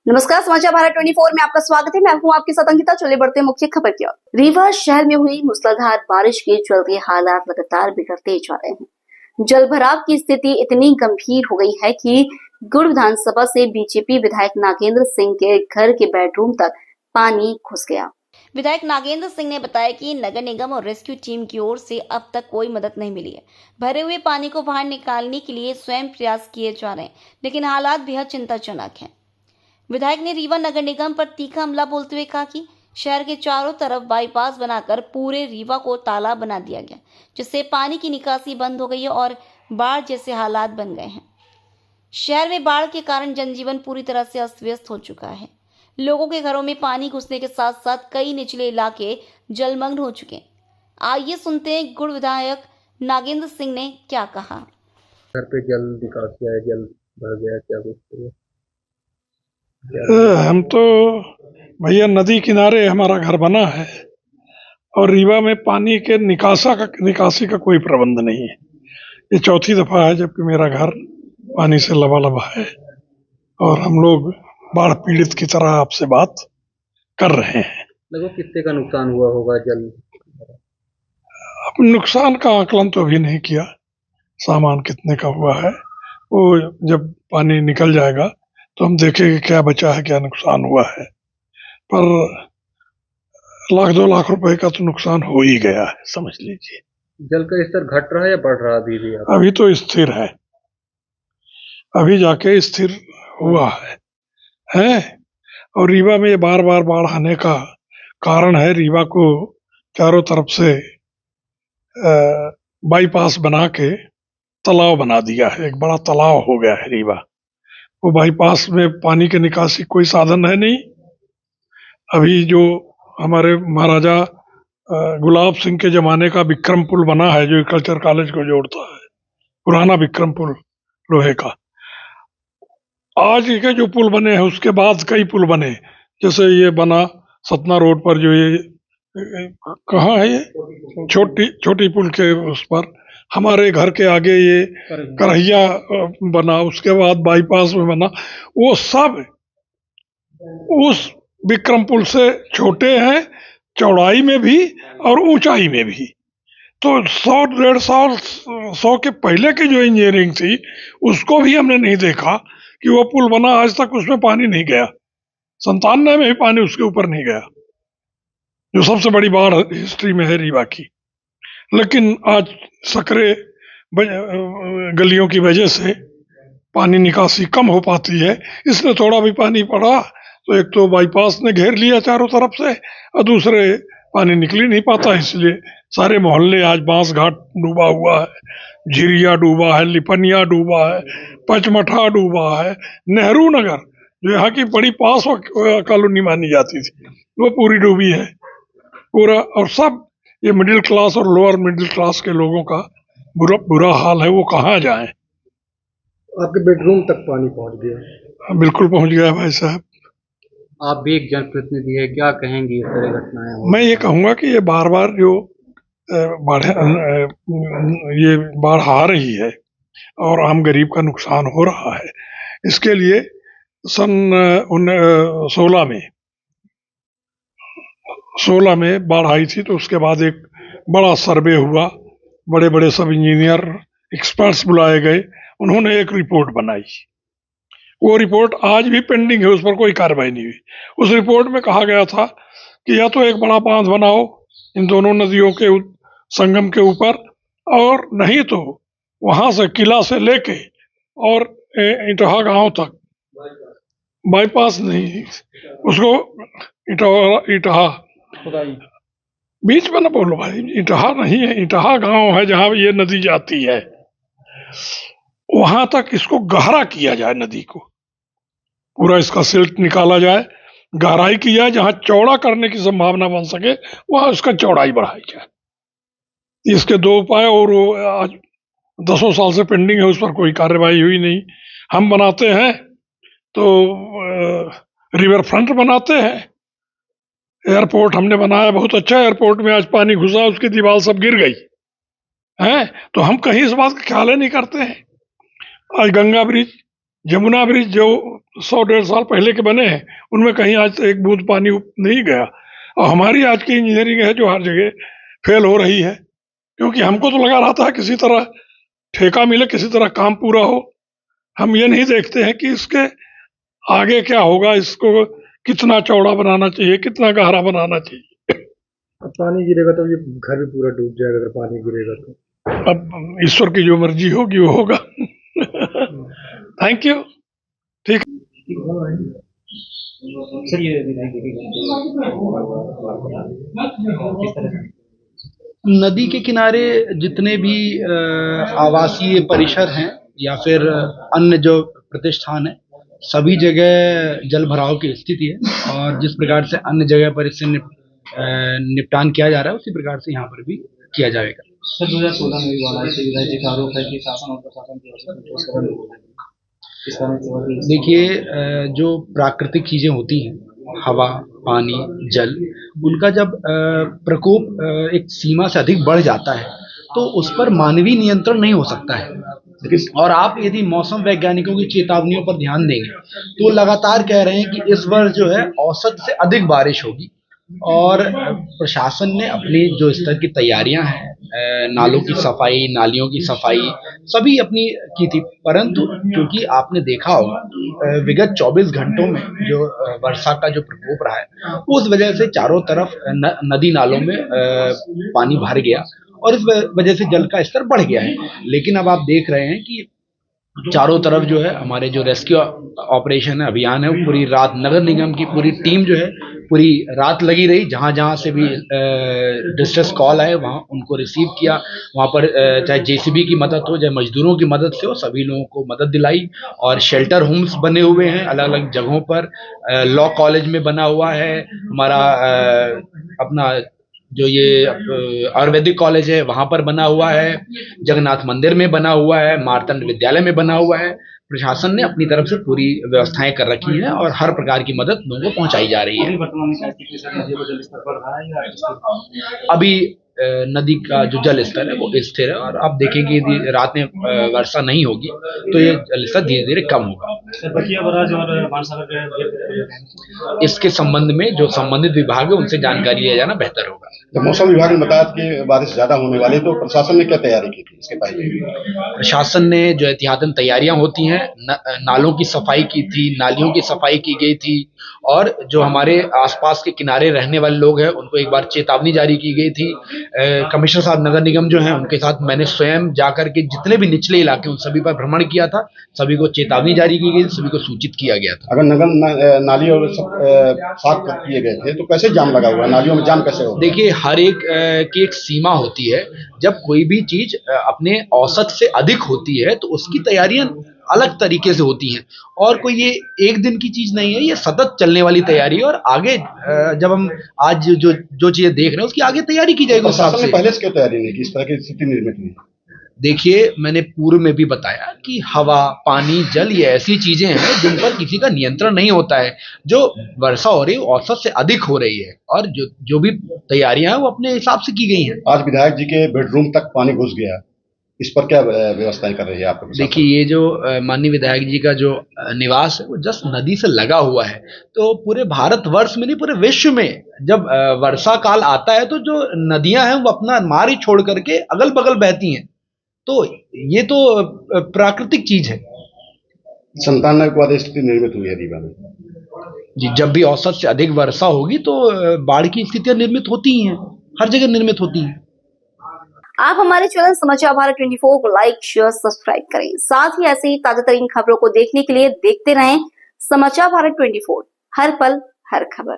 नमस्कार, समाचार भारत 24 में आपका स्वागत है। मैं हूं आपके साथ अंकिता। चले बढ़ते हैं मुख्य खबर की ओर। रीवा शहर में हुई मूसलाधार बारिश के चलते हालात लगातार बिगड़ते जा रहे हैं। जल भराव की स्थिति इतनी गंभीर हो गई है कि गुड़ विधानसभा से बीजेपी विधायक नागेंद्र सिंह के घर के बेडरूम तक पानी घुस गया। विधायक नागेंद्र सिंह ने बताया कि नगर निगम और रेस्क्यू टीम की ओर से अब तक कोई मदद नहीं मिली है। भरे हुए पानी को बाहर निकालने के लिए स्वयं प्रयास किए जा रहे हैं, लेकिन हालात बेहद चिंताजनक हैं। विधायक ने रीवा नगर निगम पर तीखा हमला बोलते हुए कहा कि शहर के चारों तरफ बाईपास बनाकर पूरे रीवा को तालाब बना दिया गया, जिससे पानी की निकासी बंद हो गई है और बाढ़ जैसे हालात बन गए हैं। शहर में बाढ़ के कारण जनजीवन पूरी तरह से अस्त व्यस्त हो चुका है। लोगों के घरों में पानी घुसने के साथ साथ कई निचले इलाके जलमग्न हो चुके हैं। आइए सुनते हैं गुड़ विधायक नागेंद्र सिंह ने क्या कहा। घर पे जल निकासी है, जल भर गया, क्या कुछ हम तो भैया नदी किनारे हमारा घर बना है और रीवा में पानी के निकासी का कोई प्रबंध नहीं है। ये चौथी दफा है जबकि मेरा घर पानी से लबालब है और हम लोग बाढ़ पीड़ित की तरह आपसे बात कर रहे हैं। लगभग कितने का नुकसान हुआ होगा जल? अब नुकसान का आकलन तो अभी नहीं किया, सामान कितने का हुआ है वो जब पानी निकल जाएगा तो हम देखेंगे क्या बचा है, क्या नुकसान हुआ है। पर 1-2 लाख रुपए का तो नुकसान हो ही गया है, समझ लीजिए। जल का स्तर घट रहा है या बढ़ रहा है अभी भी? अभी तो स्थिर है, अभी जाके स्थिर हुआ है। और रीवा में ये बार बार बाढ़ आने का कारण है, रीवा को चारों तरफ से बाईपास बना के तालाब बना दिया है। एक बड़ा तालाब हो गया है रीवा। वो बाईपास में पानी के निकासी कोई साधन है नहीं। अभी जो हमारे महाराजा गुलाब सिंह के जमाने का विक्रम पुल बना है जो कल्चर कॉलेज को जोड़ता है, पुराना विक्रम पुल लोहे का, आज के जो पुल बने हैं उसके बाद कई पुल बने, जैसे ये बना सतना रोड पर, जो ये कहाँ है, ये छोटी पुल के उस पर, हमारे घर के आगे ये करहिया बना, उसके बाद बाईपास में बना, वो सब उस विक्रम पुल से छोटे हैं, चौड़ाई में भी और ऊंचाई में भी। तो 100-150 के पहले की जो इंजीनियरिंग थी उसको भी हमने नहीं देखा कि वो पुल बना, आज तक उसमें पानी नहीं गया। 97 में भी पानी उसके ऊपर नहीं गया, जो सबसे बड़ी बाढ़ हिस्ट्री में है रीवा की। लेकिन आज सकरे गलियों की वजह से पानी निकासी कम हो पाती है। इसमें थोड़ा भी पानी पड़ा तो एक तो बाईपास ने घेर लिया चारों तरफ से, और दूसरे पानी निकल ही नहीं पाता, इसलिए सारे मोहल्ले आज बांस घाट डूबा हुआ है, झिरिया डूबा है, लिपनिया डूबा है, पचमठा डूबा है, नेहरू नगर जो यहाँ की बड़ी पास कॉलोनी मानी जाती थी वो पूरी डूबी है पूरा। और सब ये मिडिल क्लास और लोअर मिडिल क्लास के लोगों का बुरा हाल है, वो कहाँ जाएं। आपके बेडरूम तक पानी पहुंच गया? बिल्कुल पहुंच गया भाई साहब। आप भी एक जनप्रतिनिधि है, क्या कहेंगे इस तरह घटनाएं? मैं ये कहूँगा कि ये बार बार जो ये बाढ़ आ रही है और आम गरीब का नुकसान हो रहा है, इसके लिए सन 16 में बाढ़ आई थी, तो उसके बाद एक बड़ा सर्वे हुआ, बड़े बड़े सब इंजीनियर एक्सपर्ट्स बुलाए गए, उन्होंने एक रिपोर्ट बनाई। वो रिपोर्ट आज भी पेंडिंग है, उस पर कोई कार्रवाई नहीं हुई। उस रिपोर्ट में कहा गया था कि या तो एक बड़ा बांध बनाओ इन दोनों नदियों के संगम के ऊपर, और नहीं तो वहां से किला से लेके और इटहा गांव तक बाईपास नहीं, उसको इटहा बीच में ना बोलो भाई, इटहा नहीं है, इटहा गांव है जहां ये नदी जाती है, वहां तक इसको गहरा किया जाए, नदी को पूरा इसका सिल्ट निकाला जाए, गहराई की जाए, जहां चौड़ा करने की संभावना बन सके वहां उसका चौड़ाई बढ़ाई जाए। इसके 2 उपाय, और आज 10 साल से पेंडिंग है, उस पर कोई कार्रवाई हुई नहीं। हम बनाते हैं तो रिवर फ्रंट बनाते हैं, एयरपोर्ट हमने बनाया, बहुत अच्छा एयरपोर्ट में आज पानी घुसा, उसकी दीवार सब गिर गई है, तो हम कहीं इस बात का ख्याल ही नहीं करते हैं। आज गंगा ब्रिज जमुना ब्रिज जो 100-150 साल पहले के बने हैं उनमें कहीं आज एक बूंद पानी नहीं गया। और हमारी आज की इंजीनियरिंग है जो हर जगह फेल हो रही है, क्योंकि हमको तो लगा रहता है किसी तरह ठेका मिले, किसी तरह काम पूरा हो। हम ये नहीं देखते हैं कि इसके आगे क्या होगा, इसको कितना चौड़ा बनाना चाहिए, कितना गहरा बनाना चाहिए। अब पानी गिरेगा तो ये घर भी पूरा डूब जाएगा अगर पानी गिरेगा तो। अब ईश्वर की जो मर्जी होगी वो होगा। Thank you. ठीक। सर ये नदी के किनारे जितने भी आवासीय परिसर हैं या फिर अन्य जो प्रतिष्ठान है, सभी जगह जल भराव की स्थिति है और जिस प्रकार से अन्य जगह पर इससे निपटान किया जा रहा है उसी प्रकार से यहाँ पर भी किया जाएगा। सर 2016 में भी वाराणसी विधायक जी का आरोप है कि शासन और प्रशासन की ओर से देखिए, जो प्राकृतिक चीजें होती हैं, हवा, पानी, जल, उनका जब प्रकोप एक सीमा से अधिक बढ़ जाता है तो उस पर मानवीय नियंत्रण नहीं हो सकता है। और आप यदि मौसम वैज्ञानिकों की चेतावनियों पर ध्यान देंगे तो लगातार कह रहे हैं कि इस वर्ष जो है औसत से अधिक बारिश होगी और प्रशासन ने अपनी जो स्तर की तैयारियां हैं, नालों की सफाई, नालियों की सफाई सभी अपनी की थी, परंतु क्योंकि आपने देखा होगा विगत 24 घंटों में जो वर्षा का जो प्रकोप रहा है उस वजह से चारों तरफ नदी नालों में पानी भर गया और इस वजह से जल का स्तर बढ़ गया है। लेकिन अब आप देख रहे हैं कि चारों तरफ जो है हमारे जो रेस्क्यू ऑपरेशन है, अभियान है, वो पूरी रात नगर निगम की पूरी टीम जो है पूरी रात लगी रही। जहां जहां से भी डिस्ट्रेस कॉल आए वहां उनको रिसीव किया, वहां पर चाहे जेसीबी की मदद हो, चाहे मजदूरों की मदद से हो, सभी लोगों को मदद दिलाई। और शेल्टर होम्स बने हुए हैं अलग अलग जगहों पर। लॉ कॉलेज में बना हुआ है हमारा अपना जो ये आयुर्वेदिक कॉलेज है वहां पर बना हुआ है, जगन्नाथ मंदिर में बना हुआ है, मार्तंड विद्यालय में बना हुआ है। प्रशासन ने अपनी तरफ से पूरी व्यवस्थाएं कर रखी हैं और हर प्रकार की मदद लोगों को पहुंचाई जा रही है। अभी नदी का जो जल स्तर है वो स्थिर है और आप देखेंगे यदि रात में वर्षा नहीं होगी तो ये जल स्तर धीरे धीरे कम होगा। इसके संबंध में जो संबंधित विभाग है उनसे जानकारी लिया जाना बेहतर होगा। जब मौसम विभाग ने बताया कि बारिश ज्यादा होने वाली तो प्रशासन ने क्या तैयारी की थी इसके पहले? प्रशासन ने जो एहतियातन तैयारियां होती हैं, नालों की सफाई की थी, नालियों की सफाई की गई थी और जो हमारे आसपास के किनारे रहने वाले लोग हैं उनको एक बार चेतावनी जारी की गई थी। कमिश्नर साहब नगर निगम जो हैं उनके साथ मैंने स्वयं जाकर के जितने भी निचले इलाके उन सभी पर भ्रमण किया था, सभी को चेतावनी जारी की गई, सभी को सूचित किया गया था। अगर नगर नाली और साफ किए गए थे तो कैसे जाम लगा हुआ है, नालियों में जाम कैसे होगा? देखिए, हर एक की एक सीमा होती है। जब कोई भी चीज अपने औसत से अधिक होती है तो उसकी तैयारियां अलग तरीके से होती हैं और कोई ये एक दिन की चीज नहीं है, ये सतत चलने वाली तैयारी है और आगे जब हम आज जो चीजें देख रहे हैं उसकी आगे तैयारी की जाएगी। प्रशासन ने पहले से क्यों तैयारी नहीं की, इस तरह की स्थिति निर्मित हुई? देखिए, मैंने पूर्व में भी बताया कि हवा, पानी, जल ये ऐसी चीजें हैं जिन पर किसी का नियंत्रण नहीं होता है। जो वर्षा हो रही है औसत से अधिक हो रही है और जो भी तैयारियां हैं वो अपने हिसाब से की गई हैं। आज विधायक जी के बेडरूम तक पानी घुस गया, इस पर क्या व्यवस्थाएं कर रही है आप? देखिए, ये जो माननीय विधायक जी का जो निवास है वो जस्ट नदी से लगा हुआ है, तो पूरे भारतवर्ष में नहीं पूरे विश्व में जब वर्षा काल आता है तो जो नदियां हैं वो अपना मार्ग छोड़ करके अगल बगल बहती हैं, तो ये तो प्राकृतिक चीज है। 97 के बाद स्थिति निर्मित हुई है रीवा में जी। जब भी औसत से अधिक वर्षा होगी तो बाढ़ की स्थितियां निर्मित होती ही हैं, हर जगह निर्मित होती हैं। आप हमारे चैनल समाचार भारत 24 को लाइक, शेयर, सब्सक्राइब करें। साथ ही ऐसे ही ताजा तरीन खबरों को देखने के लिए देखते रहें समाचार भारत 24, हर पल हर खबर।